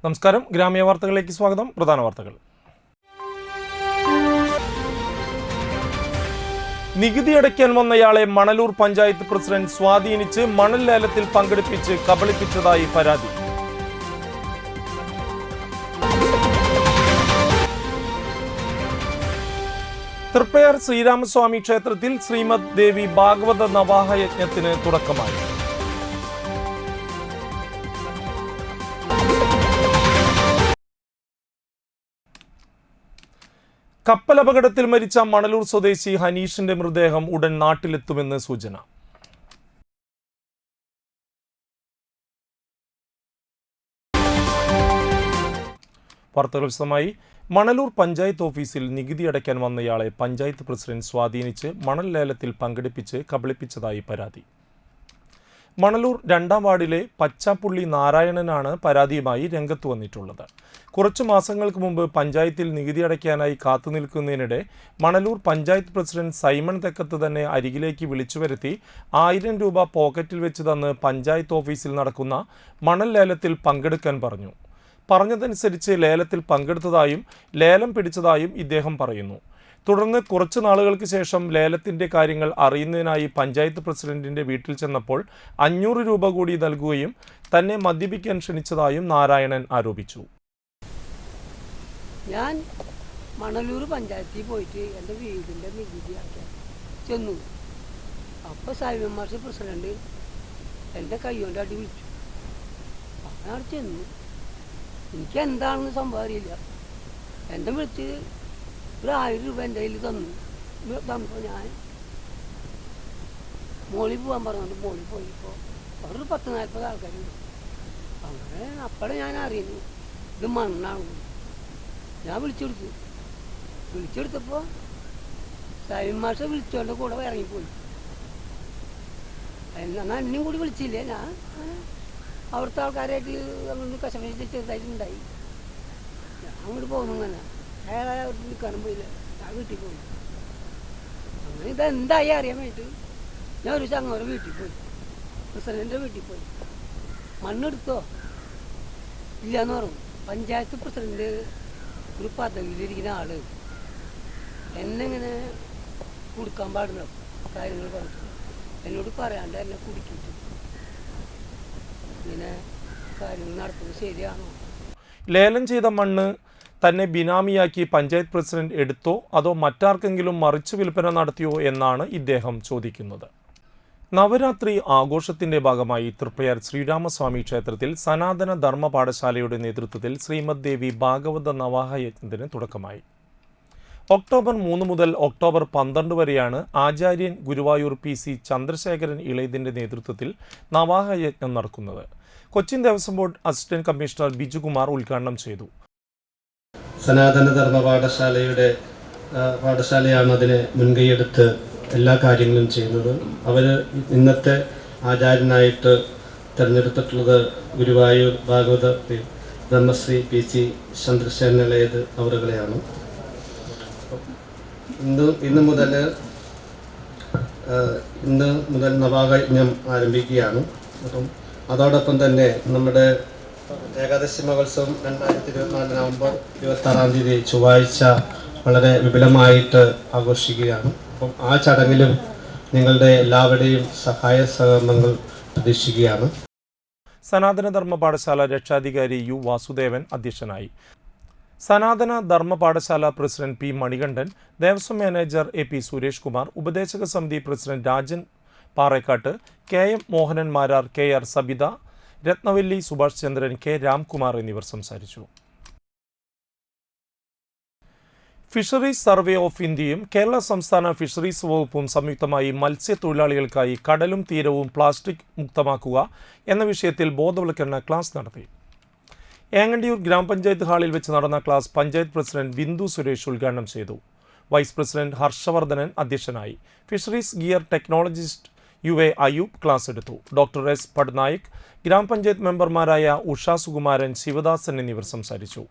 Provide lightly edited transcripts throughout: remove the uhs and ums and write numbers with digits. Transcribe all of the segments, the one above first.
നമസ്കാരം. ഗ്രാമീയ വാർത്തകളിലേക്ക് സ്വാഗതം. പ്രധാന വാർത്തകൾ. നികുതി അടയ്ക്കാൻ വന്നയാളെ മണലൂർ പഞ്ചായത്ത് പ്രസിഡന്റ് സ്വാധീനിച്ച് മണൽ ലേലത്തിൽ പങ്കെടുപ്പിച്ച് കബളിപ്പിച്ചതായി പരാതി. തൃപ്പയാർ ശ്രീരാമസ്വാമി ക്ഷേത്രത്തിൽ ശ്രീമദ് ദേവി ഭാഗവത നവാഹ യജ്ഞത്തിന് തുടക്കമായി. കപ്പലപകടത്തിൽ മരിച്ച മണലൂർ സ്വദേശി ഹനീഷിന്റെ മൃതദേഹം ഉടൻ നാട്ടിലെത്തുമെന്ന് സൂചന. വാർത്തകൾ വിശദമായി. മണലൂർ പഞ്ചായത്ത് ഓഫീസിൽ നികുതി അടയ്ക്കാൻ വന്നയാളെ പഞ്ചായത്ത് പ്രസിഡന്റ് സ്വാധീനിച്ച് മണൽ ലേലത്തിൽ പങ്കെടുപ്പിച്ച് കബളിപ്പിച്ചതായി പരാതി. മണലൂർ 2-ാം വാർഡിലെ പച്ചാപ്പുള്ളി നാരായണനാണ് പരാതിയുമായി രംഗത്ത് വന്നിട്ടുള്ളത്. കുറച്ചു മാസങ്ങൾക്ക് മുമ്പ് പഞ്ചായത്തിൽ നികുതി അടയ്ക്കാനായി കാത്തുനിൽക്കുന്നതിനിടെ മണലൂർ പഞ്ചായത്ത് പ്രസിഡന്റ് സൈമൺ തെക്കത്ത് തന്നെ അരികിലേക്ക് വിളിച്ചു വരുത്തി 1000 രൂപ പോക്കറ്റിൽ വെച്ച് തന്ന് പഞ്ചായത്ത് ഓഫീസിൽ നടക്കുന്ന മണൽ ലേലത്തിൽ പങ്കെടുക്കാൻ പറഞ്ഞു. പറഞ്ഞതനുസരിച്ച് ലേലത്തിൽ പങ്കെടുത്തതായും ലേലം പിടിച്ചതായും ഇദ്ദേഹം പറയുന്നു. തുടർന്ന് കുറച്ചു നാളുകൾക്ക് ശേഷം ലേലത്തിൻ്റെ കാര്യങ്ങൾ അറിയുന്നതിനായി പഞ്ചായത്ത് പ്രസിഡന്റിൻ്റെ വീട്ടിൽ ചെന്നപ്പോൾ 500 രൂപ കൂടി നൽകുകയും തന്നെ മദ്യപിക്കാൻ ക്ഷണിച്ചതായും നാരായണൻ ആരോപിച്ചു. ഞാൻ മണലൂർ പഞ്ചായത്തിൽ പോയിട്ട് എൻ്റെ വീടിൻ്റെ നികുതി അടയ്ക്കാൻ ചെന്നു. അപ്പോൾ സൈമൺ മാസ്റ്റർ പ്രസിഡന്റ് എൻ്റെ കൈകൊണ്ട് അടി വിളിച്ചു. അങ്ങനെ അവിടെ ചെന്നു. എനിക്ക് എന്താണെന്ന് സംഭവം അറിയില്ല. എന്നെ വിളിച്ച് ഒരു 1000 രൂപ എൻ്റെ കയ്യിൽ തന്നപ്പോൾ ഞാൻ മോളിൽ പോകാൻ പറഞ്ഞുകൊണ്ട് മോളിൽ പോയിപ്പോൾ അവിടെ ഒരു 10-40 ആൾക്കാരുണ്ട്. അങ്ങനെ അപ്പോഴേ ഞാൻ അറിയുന്നു ഇത് മണ്ണാണ്. ഞാൻ വിളിച്ചെടുത്തപ്പോൾ സൈമൺ മാസ്റ്റർ വിളിച്ചോണ്ട് കൂടെ ഇറങ്ങിപ്പോയി. എന്നാൽ എന്നെയും കൂടി വിളിച്ചില്ലേ. ഞാൻ അവിടുത്തെ ആൾക്കാരായിട്ട് അങ്ങനെ കശമശ ചെറുതായിട്ടുണ്ടായി. ഞാൻ അങ്ങോട്ട് പോകുന്നു. അങ്ങനെ അയാളെ നിൽക്കാനും പോയില്ല. ഞാൻ വീട്ടിൽ പോയി. അങ്ങനെ ഇതെന്തായി അറിയാൻ വേണ്ടിയിട്ട് ഞാൻ ഒരു ചങ്ങോടെ വീട്ടിൽ പോയി. പ്രസിഡന്റിൻ്റെ വീട്ടിൽ പോയി. മണ്ണെടുത്തോ ഇല്ലയെന്ന് പറഞ്ഞു. പഞ്ചായത്ത് പ്രസിഡന്റ് ഒരു പദവിയിലിരിക്കുന്ന ആള് എന്നെങ്ങനെ കൊടുക്കാൻ പാടില്ല കാര്യങ്ങൾ പറഞ്ഞിട്ട് എന്നോട് പറയാണ്ട് എന്നെ കുടിക്കിട്ട് ഇങ്ങനെ കാര്യങ്ങൾ നടത്തുന്നത് ശരിയാണോ? ലേലം ചെയ്ത മണ്ണ് തന്നെ ബിനാമിയാക്കി പഞ്ചായത്ത് പ്രസിഡന്റ് എടുത്തോ അതോ മറ്റാർക്കെങ്കിലും മറിച്ച് വിൽപ്പന നടത്തിയോ എന്നാണ് ഇദ്ദേഹം ചോദിക്കുന്നത്. നവരാത്രി ആഘോഷത്തിന്റെ ഭാഗമായി തൃപ്പയാർ ശ്രീരാമസ്വാമി ക്ഷേത്രത്തിൽ സനാതന ധർമ്മ പാഠശാലയുടെ നേതൃത്വത്തിൽ ശ്രീമദ് ദേവി ഭാഗവത നവാഹ യജ്ഞത്തിന് തുടക്കമായി. ഒക്ടോബർ 3 മുതൽ ഒക്ടോബർ 12 വരെയാണ് ആചാര്യൻ ഗുരുവായൂർ PC ചന്ദ്രശേഖരൻ ഇളയതിൻ്റെ നേതൃത്വത്തിൽ നവാഹ യജ്ഞം നടക്കുന്നത്. Cochin Devaswom board assistant commissioner Bijukumar ഉദ്ഘാടനം ചെയ്തു. സനാതന ധർമ്മ പാഠശാലയാണ് അതിനെ മുൻകൈയെടുത്ത് എല്ലാ കാര്യങ്ങളും ചെയ്യുന്നത്. അവർ ഇന്നത്തെ ആചാര്യനായിട്ട് തിരഞ്ഞെടുത്തിട്ടുള്ളത് ഗുരുവായൂർ ഭാഗവത ബ്രഹ്മശ്രീ PC ചന്ദ്രശേഖരൻ ഇളയത് അവരുകളെയാണ്. ഇന്ന് മുതൽ നവാഹയജ്ഞം ആരംഭിക്കുകയാണ്. അപ്പം അതോടൊപ്പം തന്നെ നമ്മുടെ ഏകാദശി മഹോത്സവം 2024 നവംബർ 26-ാം തീയതി ചൊവ്വാഴ്ച വളരെ വിപുലമായിട്ട് ആഘോഷിക്കുകയാണ്. അപ്പം ആ ചടങ്ങിലും നിങ്ങളുടെ എല്ലാവരുടെയും സഹായ സഹകരണങ്ങൾ പ്രതീക്ഷിക്കുകയാണ്. സനാതന ധർമ്മ പാഠശാല രക്ഷാധികാരി U വാസുദേവൻ അധ്യക്ഷനായി. Sanatana Dharma Pathashala president P Manikandan, Devaswom manager AP Suresh Kumar, ഉപദേശക സമിതി president Rajan Parekkattu, KM Mohanan Marar, KR Sabitha, Rathnavalli Subhash Chandran, K Ramkumar എന്നിവർ സംസാരിച്ചു. ഫിഷറീസ് സർവേ ഓഫ് ഇന്ത്യയും കേരള സംസ്ഥാന ഫിഷറീസ് വകുപ്പും സംയുക്തമായി മത്സ്യത്തൊഴിലാളികൾക്കായി കടലും തീരവും പ്ലാസ്റ്റിക് മുക്തമാക്കുക എന്ന വിഷയത്തിൽ ബോധവൽക്കരണ ക്ലാസ് നടത്തി. ഏങ്ങണ്ടിയൂർ ഗ്രാമപഞ്ചായത്ത് ഹാളിൽ വെച്ച് നടന്ന ക്ലാസ് പഞ്ചായത്ത് പ്രസിഡന്റ് ബിന്ദു സുരേഷ് ഉദ്ഘാടനം ചെയ്തു. വൈസ് പ്രസിഡന്റ് ഹർഷവർദ്ധനൻ അധ്യക്ഷനായി. Fisheries gear technologist UA Ayub class എടുത്തു. ഡോക്ടർ S പട്നായിക്, ഗ്രാമപഞ്ചായത്ത് മെമ്പർമാരായ ഉഷ സുകുമാരൻ, ശിവദാസൻ എന്നിവർ സംസാരിച്ചു.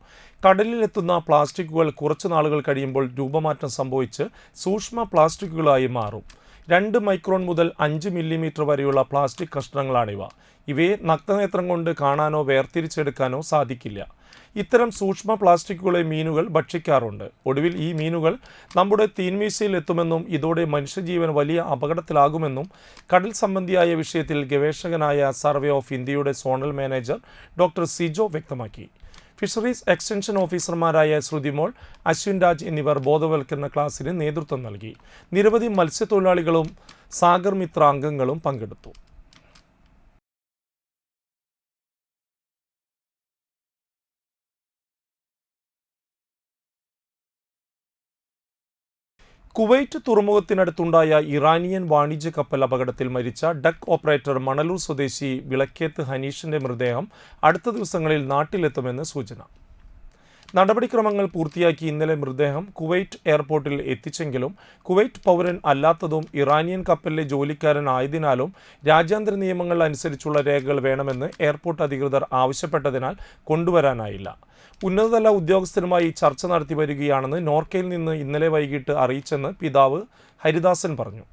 കടലിലെത്തുന്ന പ്ലാസ്റ്റിക്കുകൾ കുറച്ചു നാളുകൾ കഴിയുമ്പോൾ രൂപമാറ്റം സംഭവിച്ച് സൂക്ഷ്മ പ്ലാസ്റ്റിക്കുകളായി മാറും. 2 മൈക്രോൺ മുതൽ 5 മില്ലിമീറ്റർ വരെയുള്ള പ്ലാസ്റ്റിക് കഷ്ണങ്ങളാണിവ. ഇവയെ നഗ്നനേത്രം കൊണ്ട് കാണാനോ വേർതിരിച്ചെടുക്കാനോ സാധിക്കില്ല. ഇത്തരം സൂക്ഷ്മ പ്ലാസ്റ്റിക്കുകളെ മീനുകൾ ഭക്ഷിക്കാറുണ്ട്. ഒടുവിൽ ഈ മീനുകൾ നമ്മുടെ തീൻമീശയിൽ എത്തുമെന്നും ഇതോടെ മനുഷ്യജീവൻ വലിയ അപകടത്തിലാകുമെന്നും കടൽ സംബന്ധിയായ വിഷയത്തിൽ ഗവേഷകനായ സർവേ ഓഫ് ഇന്ത്യയുടെ സോണൽ മാനേജർ ഡോക്ടർ സിജോ വ്യക്തമാക്കി. ഫിഷറീസ് എക്സ്റ്റൻഷൻ ഓഫീസർമാരായ ശ്രുതിമോൾ, അശ്വിൻ രാജ് എന്നിവർ ബോധവൽക്കരണ ക്ലാസ്സിന് നേതൃത്വം നൽകി. നിരവധി മത്സ്യത്തൊഴിലാളികളും സാഗർ മിത്ര അംഗങ്ങളും പങ്കെടുത്തു. കുവൈറ്റ് തുറമുഖത്തിനടുത്തുണ്ടായ ഇറാനിയൻ വാണിജ്യ കപ്പൽ അപകടത്തിൽ മരിച്ച ഡക്ക് ഓപ്പറേറ്റർ മണലൂർ സ്വദേശി വിളക്കേത്ത് ഹനീഷിന്റെ മൃതദേഹം അടുത്ത ദിവസങ്ങളിൽ നാട്ടിലെത്തുമെന്ന് സൂചന. നടപടിക്രമങ്ങൾ പൂർത്തിയാക്കി ഇന്നലെ മൃതദേഹം കുവൈറ്റ് എയർപോർട്ടിൽ എത്തിച്ചെങ്കിലും കുവൈറ്റ് പൗരൻ അല്ലാത്തതും ഇറാനിയൻ കപ്പലിലെ ജോലിക്കാരനായതിനാലും രാജ്യാന്തര നിയമങ്ങൾ അനുസരിച്ചുള്ള രേഖകൾ വേണമെന്ന് എയർപോർട്ട് അധികൃതർ ആവശ്യപ്പെട്ടതിനാൽ കൊണ്ടുവരാനായില്ല. ഉന്നതതല ഉദ്യോഗസ്ഥരുമായി ചർച്ച നടത്തി വരികയാണെന്ന് നോർക്കയിൽ നിന്ന് ഇന്നലെ വൈകിട്ട് അറിയിച്ചെന്ന് പിതാവ് ഹരിദാസൻ പറഞ്ഞു.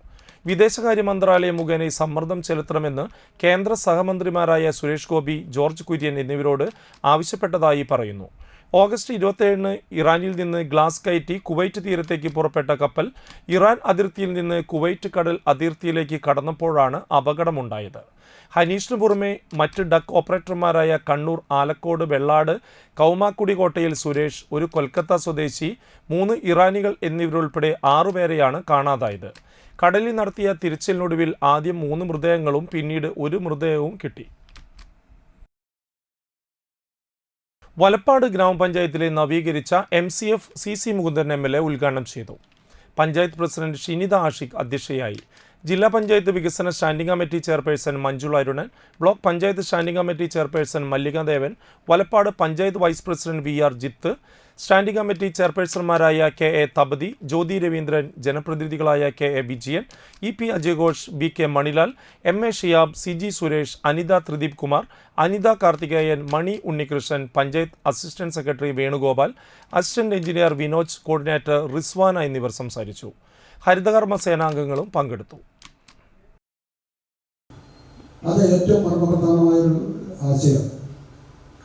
വിദേശകാര്യ മന്ത്രാലയം മുഖേന സമ്മർദ്ദം ചെലുത്തണമെന്ന് കേന്ദ്ര സഹമന്ത്രിമാരായ സുരേഷ് ഗോപി, ജോർജ് കുര്യൻ എന്നിവരോട് ആവശ്യപ്പെട്ടതായി പറയുന്നു. ഓഗസ്റ്റ് 27 ഇറാനിൽ നിന്ന് ഗ്ലാസ് കയറ്റി കുവൈറ്റ് തീരത്തേക്ക് പുറപ്പെട്ട കപ്പൽ ഇറാൻ അതിർത്തിയിൽ നിന്ന് കുവൈറ്റ് കടൽ അതിർത്തിയിലേക്ക് കടന്നപ്പോഴാണ് അപകടമുണ്ടായത്. ഹനീഷിന് പുറമെ മറ്റ് ഡക്ക് ഓപ്പറേറ്റർമാരായ കണ്ണൂർ, ആലക്കോട്, വെള്ളാട്, കൗമാക്കുടി കോട്ടയിൽ സുരേഷ്, ഒരു കൊൽക്കത്ത സ്വദേശി, 3 ഇറാനികൾ എന്നിവരുൾപ്പെടെ 6 പേരെയാണ് കാണാതായത്. കടലിൽ നടത്തിയ തിരച്ചിലിനൊടുവിൽ ആദ്യം 3 മൃതദേഹങ്ങളും പിന്നീട് 1 മൃതദേഹവും കിട്ടി. വലപ്പാട് ഗ്രാമപഞ്ചായത്തിലെ നവീകരിച്ച MCF CC മുകുന്ദൻ MLA ഉദ്ഘാടനം ചെയ്തു. പഞ്ചായത്ത് പ്രസിഡന്റ് ഷിനിത ആഷിഖ് അധ്യക്ഷയായി. ജില്ലാ പഞ്ചായത്ത് വികസന standing committee chairperson Manjula Arunan, block panchayat standing committee chairperson Mallika Devan, Valappad panchayat vice president VR Jith, standing committee ചെയർപേഴ്സൺമാരായ KA തപതി, ജ്യോതി രവീന്ദ്രൻ, ജനപ്രതിനിധികളായ KA വിജയൻ, EP അജയഘോഷ്, BK Manilal, MA Shiyab, CG Suresh, Anitha Thrideep Kumar, Anitha Karthikeyan, Mani Unnikrishnan, panchayat assistant secretary Venugopal, assistant engineer Vinoj, coordinator Rizwana എന്നിവർ സംസാരിച്ചു. ഹരിതകർമ്മ സേനാംഗങ്ങളും പങ്കെടുത്തു. അത് ഏറ്റവും മർമ്മപ്രധാനമായൊരു ആശയം.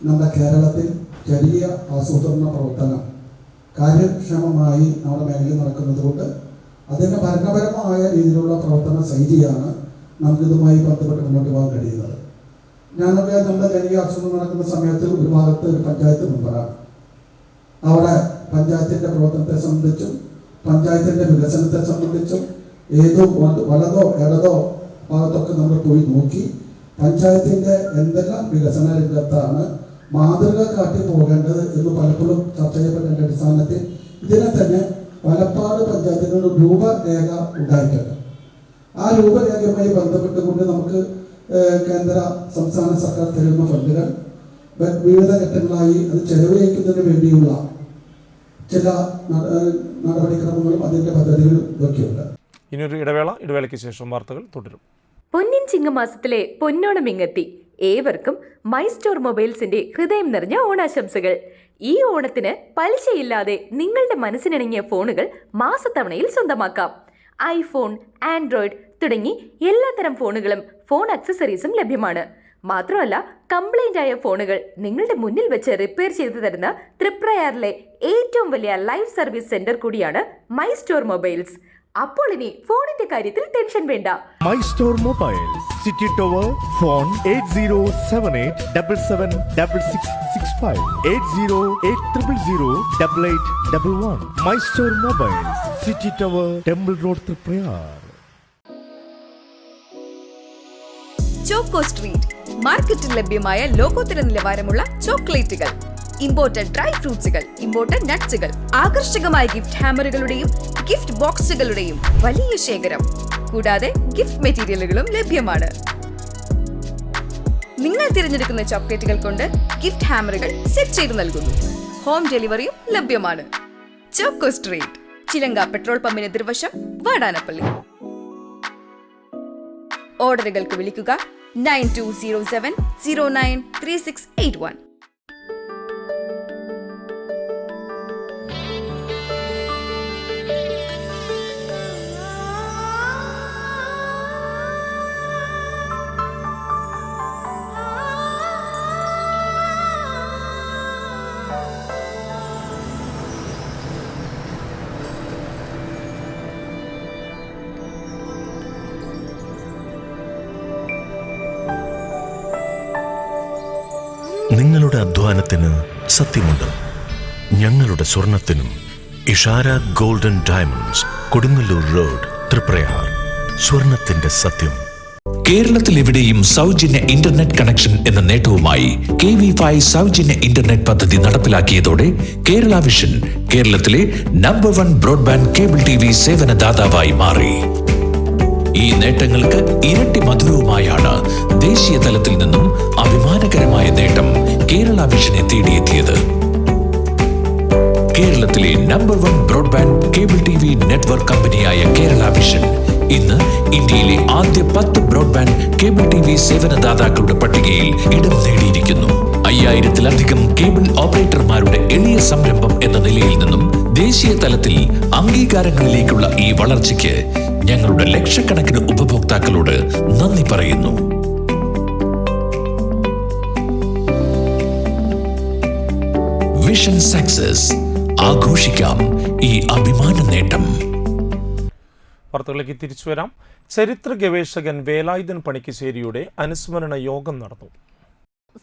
നമ്മുടെ കേരളത്തിൽ ചെറിയ ആസൂത്രണ പ്രവർത്തനം കാര്യക്ഷമമായി നമ്മുടെ മേഖലയിൽ നടക്കുന്നത് കൊണ്ട് അതിൻ്റെ ഭരണപരമായ രീതിയിലുള്ള പ്രവർത്തന ശൈലിയാണ് നമുക്കിതുമായി ബന്ധപ്പെട്ട് മുന്നോട്ട് പോകാൻ കഴിയുന്നത്. ഞാനൊക്കെ നമ്മുടെ ജനകീയ ആസൂത്രണം നടക്കുന്ന സമയത്ത് ഒരു ഭാഗത്ത് ഒരു പഞ്ചായത്ത് മെമ്പറാണ്. അവിടെ പഞ്ചായത്തിൻ്റെ പ്രവർത്തനത്തെ സംബന്ധിച്ചും പഞ്ചായത്തിൻ്റെ വികസനത്തെ സംബന്ധിച്ചും ഏതോ വലതോ ഇടതോ ഭാഗത്തൊക്കെ നമ്മൾ പോയി നോക്കി പഞ്ചായത്തിൻ്റെ എന്തെല്ലാം വികസന രംഗത്താണ് മാതൃക കാട്ടി പോകേണ്ടത് എന്ന് പലപ്പോഴും ചർച്ച ചെയ്യപ്പെട്ടതിൻ്റെ അടിസ്ഥാനത്തിൽ ഇതിനെ തന്നെ വലപ്പാട് പഞ്ചായത്തിന് ഒരു രൂപരേഖ ഉണ്ടായിട്ടുണ്ട്. ആ രൂപരേഖയുമായി ബന്ധപ്പെട്ടുകൊണ്ട് നമുക്ക് കേന്ദ്ര സംസ്ഥാന സർക്കാർ തരുന്ന ഫണ്ടുകൾ വിവിധ ഘട്ടങ്ങളായി അത് ചെലവഴിക്കുന്നതിന് വേണ്ടിയുള്ള ചില നടപടിക്രമങ്ങളും അതിൻ്റെ പദ്ധതികളും ഇതൊക്കെയുണ്ട്. ഇനിയൊരു ഇടവേളയ്ക്ക് ശേഷം വാർത്തകൾ തുടരും. പൊന്നിൻ ചിങ്ങമാസത്തിലെ പൊന്നോണം ഇങ്ങെത്തി. ഏവർക്കും മൈ സ്റ്റോർ മൊബൈൽസിന്റെ ഹൃദയം നിറഞ്ഞ ഓണാശംസകൾ. ഈ ഓണത്തിന് പലിശയില്ലാതെ നിങ്ങളുടെ മനസ്സിനിണങ്ങിയ ഫോണുകൾ മാസത്തവണയിൽ സ്വന്തമാക്കാം. ഐഫോൺ, ആൻഡ്രോയിഡ് തുടങ്ങി എല്ലാത്തരം ഫോണുകളും ഫോൺ ആക്സസറീസും ലഭ്യമാണ്. മാത്രമല്ല, കംപ്ലൈന്റ് ആയ ഫോണുകൾ നിങ്ങളുടെ മുന്നിൽ വെച്ച് റിപ്പയർ ചെയ്തു തരുന്ന തൃപ്രയാറിലെ ഏറ്റവും വലിയ ലൈവ് സർവീസ് സെന്റർ കൂടിയാണ് മൈ സ്റ്റോർ മൊബൈൽസ്. അപ്പോൾ ഇനി ഫോണിന്റെ കാര്യത്തിൽ ടെൻഷൻ വേണ്ട. My store mobiles, city tower, phone 8078776665 8080008811. My store mobiles, city tower, temple road, Triprayar. Choco street മാർക്കറ്റിൽ ലഭ്യമായ ലോകോത്തര നിലവാരമുള്ള ചോക്ലേറ്റുകൾ, ഇമ്പോർട്ടഡ് ഡ്രൈ ഫ്രൂട്ട്സുകൾ, ഇമ്പോർട്ടഡ് നട്ട്സുകൾ, ആകർഷകമായ ഗിഫ്റ്റ് ഹാമറുകളുടെയും ഗിഫ്റ്റ് ബോക്സുകളുടെയും വലിയ ശേഖരം, കൂടാതെ ഗിഫ്റ്റ് മെറ്റീരിയലുകളും ലഭ്യമാണ്. നിങ്ങൾ തിരഞ്ഞെടുക്കുന്ന ചോക്ലേറ്റുകൾ കൊണ്ട് ഗിഫ്റ്റ് ഹാമറുകൾ സെറ്റ് ചെയ്തു നൽകുന്നു. ഹോം ഡെലിവറിയും ലഭ്യമാണ്. ചോക്കോ സ്ട്രീറ്റ്, ചിലങ്ക പെട്രോൾ പമ്പിന് എതിർവശം, വാടാനപ്പള്ളി. ഓർഡറുകൾക്ക് വിളിക്കുക 9207093681. നിങ്ങളുടെ അധ്വാനത്തിന് സത്യമുണ്ട്. ഞങ്ങളുടെ സ്വർണത്തിനും. Ishara golden diamonds, Kodungallur road, Triprayar. സ്വർണത്തിന്റെ സത്യം. കേരളത്തിൽ എവിടെയും സൗജന്യ ഇന്റർനെറ്റ് കണക്ഷൻ എന്ന നേട്ടവുമായി KV5 സൗജന്യ ഇന്റർനെറ്റ് പദ്ധതി നടപ്പിലാക്കിയതോടെ കേരള വിഷൻ കേരളത്തിലെ നമ്പർ 1 ബ്രോഡ്ബാൻഡ് കേബിൾ TV സേവനദാതാവായി മാറി. ഈ നേട്ടങ്ങൾക്ക് ഇരട്ടി മധുരവുമായാണ് ദേശീയ തലത്തിൽ നിന്നും അഭിമാനകരമായ നേട്ടം കേരള വിഷനെ തേടിയെത്തിയത്. കേരളത്തിലെ number 1 broadband cable TV network കമ്പനിയായ കേരള വിഷൻ ഇന്ന് ഇന്ത്യയിലെ ആദ്യ 10 ബ്രോഡ്ബാൻഡ് കേബിൾ TV സേവനദാതാക്കളുടെ പട്ടികയിൽ ഇടം നേടിയിരിക്കുന്നു. 5000-ലധികം കേബിൾ ഓപ്പറേറ്റർമാരുടെ എളിയ സംരംഭം എന്ന നിലയിൽ നിന്നും ദേശീയ തലത്തിൽ അംഗീകാരങ്ങളിലേക്കുള്ള ഈ വളർച്ചയ്ക്ക് ഞങ്ങളുടെ ലക്ഷക്കണക്കിന് ഉപഭോക്താക്കളോട് നന്ദി പറയുന്നു. Vision success. ആഘോഷിക്കാം ഈ അഭിമാന നേട്ടം. വാർത്തകളിലേക്ക് തിരിച്ചു വരാം. ചരിത്ര ഗവേഷകൻ വേലായുധൻ പണിക്കശ്ശേരിയുടെ അനുസ്മരണ യോഗം നടന്നു.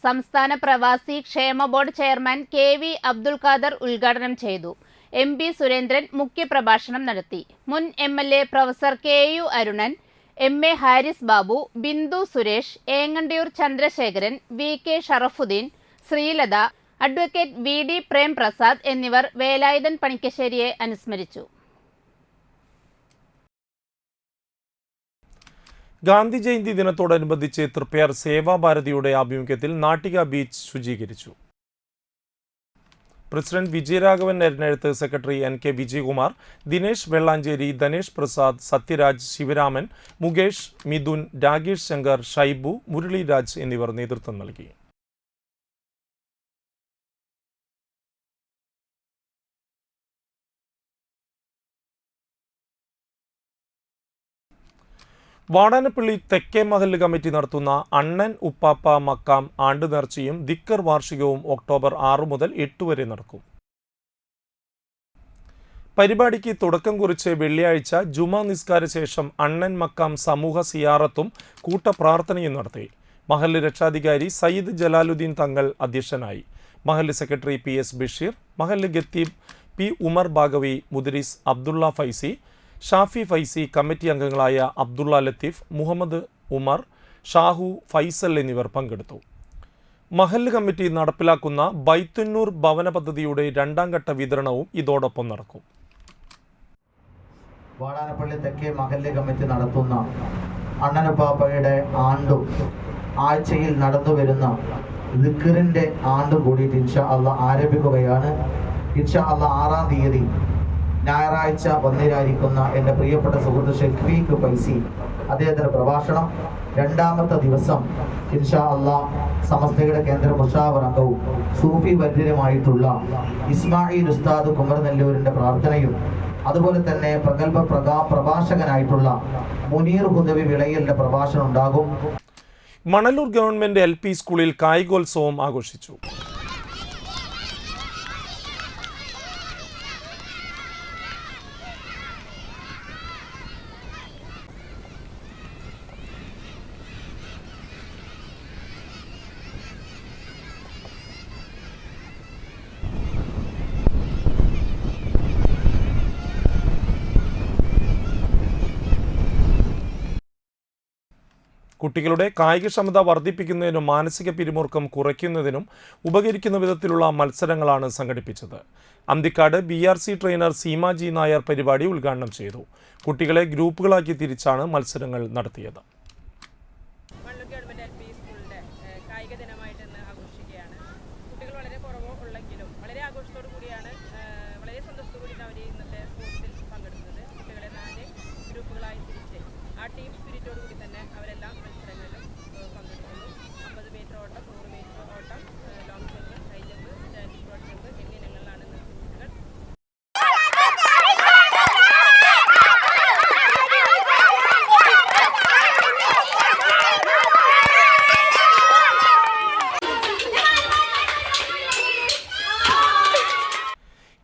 സംസ്ഥാന പ്രവാസി ക്ഷേമ board chairman KV Abdul Khader ഉദ്ഘാടനം ചെയ്തു. MP സുരേന്ദ്രൻ മുഖ്യപ്രഭാഷണം നടത്തി. മുൻ MLA professor KU Arunan, MA Haris Babu, Bindu Suresh, Engandiyur Chandrasekharan, VK Sharafuddin, Sreelatha, advocate VD Premprasad എന്നിവർ വേലായുധൻ പണിക്കശ്ശേരിയെ അനുസ്മരിച്ചു. ഗാന്ധി ജയന്തി ദിനത്തോടനുബന്ധിച്ച് തൃപ്പയാർ സേവാഭാരതിയുടെ ആഭിമുഖ്യത്തിൽ നാട്ടിക ബീച്ച് ശുചീകരിച്ചു. President Vijayaraghavan Eranjezhuthu, secretary NK Vijayakumar, Dinesh Vellanchery, Dhanesh Prasad, Sathyaraj, Sivaraman, Mukesh, Mithun, Rakesh Shankar, Shaibu, Muraleeraj എന്നിവർ നേതൃത്വം നൽകി. വാടാനപ്പള്ളി തെക്കേ മഹല്ല് കമ്മിറ്റി നടത്തുന്ന അണ്ണൻ ഉപ്പാപ്പ മക്കാം ആണ്ട് നേർച്ചയും ദിക്കർ വാർഷികവും ഒക്ടോബർ 6 മുതൽ 8 വരെ നടക്കും. പരിപാടിക്ക് തുടക്കം കുറിച്ച് വെള്ളിയാഴ്ച ജുമാ നിസ്കാര ശേഷം അണ്ണൻ മക്കാം സമൂഹ സിയാറത്തും കൂട്ടപ്രാർത്ഥനയും നടത്തി. മഹല്ല് രക്ഷാധികാരി സയ്യിദ് ജലാലുദ്ദീൻ തങ്ങൾ അധ്യക്ഷനായി. മഹല്ല് സെക്രട്ടറി PS ബഷീർ, മഹല്ല് ഖത്തീബ് P ഉമർ ബാഗവി, മുദരിസ് അബ്ദുള്ള ഫൈസി, ഷാഫി ഫൈസി, കമ്മിറ്റി അംഗങ്ങളായ അബ്ദുള്ള ലത്തീഫ്, മുഹമ്മദ് ഉമർ, ഷാഹു, ഫൈസൽ എന്നിവർ പങ്കെടുത്തു. മഹല്ല് കമ്മിറ്റി നടപ്പിലാക്കുന്ന ബൈത്തുന്നൂർ ഭവന പദ്ധതിയുടെ 2ാം ഘട്ട വിതരണവും ഇതോടൊപ്പം നടക്കും. വാടാനപ്പള്ളി തെക്കേ മഹല്ല് കമ്മിറ്റി നടത്തുന്ന അണ്ണനുപ്പാപ്പയുടെ ആണ്ടും ആഴ്ചയിൽ നടന്നുവരുന്ന ദിക്റിന്റെ ആണ്ടും കൂടിയിട്ട് ഇൻഷാ അല്ലാഹ് ആരംഭിക്കുകയാണ്. ഇൻഷാ അല്ലാഹ് 6-ാം തീയതി ഞായറാഴ്ച വന്നിരായിരിക്കുന്ന എൻ്റെ പ്രിയപ്പെട്ട സുഹൃത്ത് ഷെഫീഖ് ഫൈസി അദ്ദേഹത്തിൻ്റെ പ്രഭാഷണം. 2ാമത്തെ ദിവസം ഇൻഷാ അല്ലാഹ് സമസ്തയുടെ കേന്ദ്ര മുഷാവർ അംഗവും സൂഫി വര്യരുമായിട്ടുള്ള ഇസ്മായിൽ ഉസ്താദ് കുമരനെല്ലൂരിൻ്റെ പ്രാർത്ഥനയും അതുപോലെ തന്നെ പ്രഗത്ഭ പ്രഭാഷകനായിട്ടുള്ള മുനീർ ഹുദവി വിളയലിൻ്റെ പ്രഭാഷണം ഉണ്ടാകും. മണലൂർ ഗവൺമെന്റ് LP സ്കൂളിൽ കായികോത്സവം ആഘോഷിച്ചു. കുട്ടികളുടെ കായികക്ഷമത വർദ്ധിപ്പിക്കുന്നതിനും മാനസിക പിരിമുറുക്കം കുറയ്ക്കുന്നതിനും ഉപകരിക്കുന്ന വിധത്തിലുള്ള മത്സരങ്ങളാണ് സംഘടിപ്പിച്ചത്. അന്തിക്കാട് BRC ട്രെയിനർ സീമാജി നായർ പരിപാടി ഉദ്ഘാടനം ചെയ്തു. കുട്ടികളെ ഗ്രൂപ്പുകളാക്കി തിരിച്ചാണ് മത്സരങ്ങൾ നടത്തിയത്.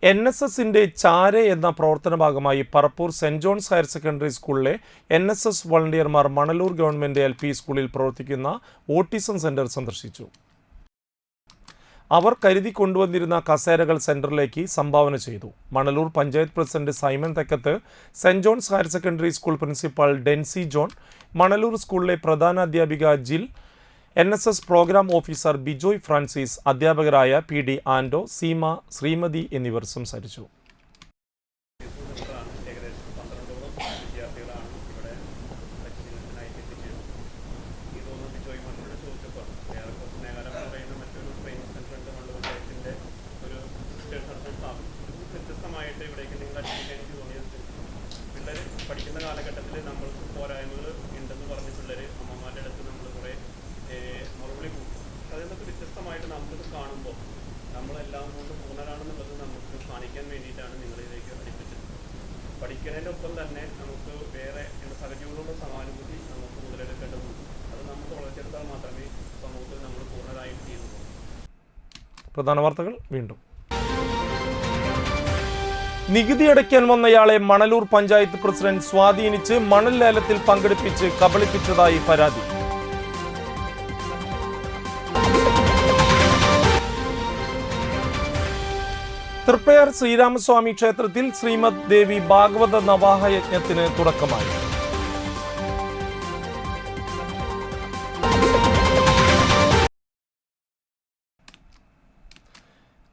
NSSന്റെ ചാരെ എന്ന പ്രവർത്തന ഭാഗമായി Parappur saint John's higher secondary സ്കൂളിലെ NSS വളണ്ടിയർമാർ മണലൂർ ഗവൺമെന്റ് LP സ്കൂളിൽ പ്രവർത്തിക്കുന്ന ഓട്ടിസം സെന്റർ സന്ദർശിച്ചു. അവർ കരുതി കൊണ്ടുവന്നിരുന്ന കസേരകൾ സെന്ററിലേക്ക് സംഭാവന ചെയ്തു. Manalur panchayat president Simon Thekkath, saint John's higher secondary school principal Densy John, Manalur സ്കൂളിലെ പ്രധാനാധ്യാപിക Jill, NSS program officer Bijoy Francis, അധ്യാപകരായ PD ആൻഡോ, സീമ, ശ്രീമതി എന്നിവർ സംസാരിച്ചു. പഠിക്കുന്ന കാലഘട്ടത്തിൽ നമ്മൾക്ക് പോരായ്മകൾ ഉണ്ടെന്ന് പറഞ്ഞ് പിള്ളേർ അമ്മമാരുടെ അടുത്ത് നമ്മൾ കുറേ മറുപടി കൂട്ടും. അതിൽ നിന്നൊക്കെ വ്യത്യസ്തമായിട്ട് നമുക്കിത് കാണുമ്പോൾ നമ്മളെല്ലാം കൊണ്ട് പൂർണ്ണരാണെന്നുള്ളത് നമുക്ക് കാണിക്കാൻ വേണ്ടിയിട്ടാണ് നിങ്ങളിലേക്ക് അടുപ്പിച്ചത്. പഠിക്കുന്നതിൻ്റെ ഒപ്പം തന്നെ നമുക്ക് വേറെ സഹജീവികളുടെ സഹാനുഭൂതി നമുക്ക് മുതലെടുക്കേണ്ടതുണ്ട്. അത് നമുക്ക് വളർത്തിയെടുത്താൽ മാത്രമേ സമൂഹത്തിൽ നമ്മൾ പൂർണ്ണരായിട്ട് തീരുള്ളൂ. പ്രധാന വാർത്തകൾ വീണ്ടും. നികുതി അടയ്ക്കാൻ വന്നയാളെ മണലൂർ പഞ്ചായത്ത് പ്രസിഡന്റ് സ്വാധീനിച്ച് മണൽ ലേലത്തിൽ പങ്കെടുപ്പിച്ച് കബളിപ്പിച്ചതായി പരാതി. തൃപ്പയാർ ശ്രീരാമസ്വാമി ക്ഷേത്രത്തിൽ ശ്രീമദ് ദേവി ഭാഗവത നവാഹ യജ്ഞത്തിന് തുടക്കമായി.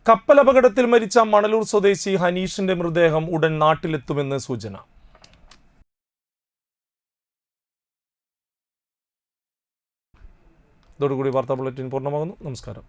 കപ്പലപകടത്തിൽ മരിച്ച മണലൂർ സ്വദേശി ഹനീഷിന്റെ മൃതദേഹം ഉടൻ നാട്ടിലെത്തുമെന്ന് സൂചന. ഇതോടുകൂടി വാർത്താ ബുള്ളറ്റിൻ പൂർണ്ണമാകുന്നു. നമസ്കാരം.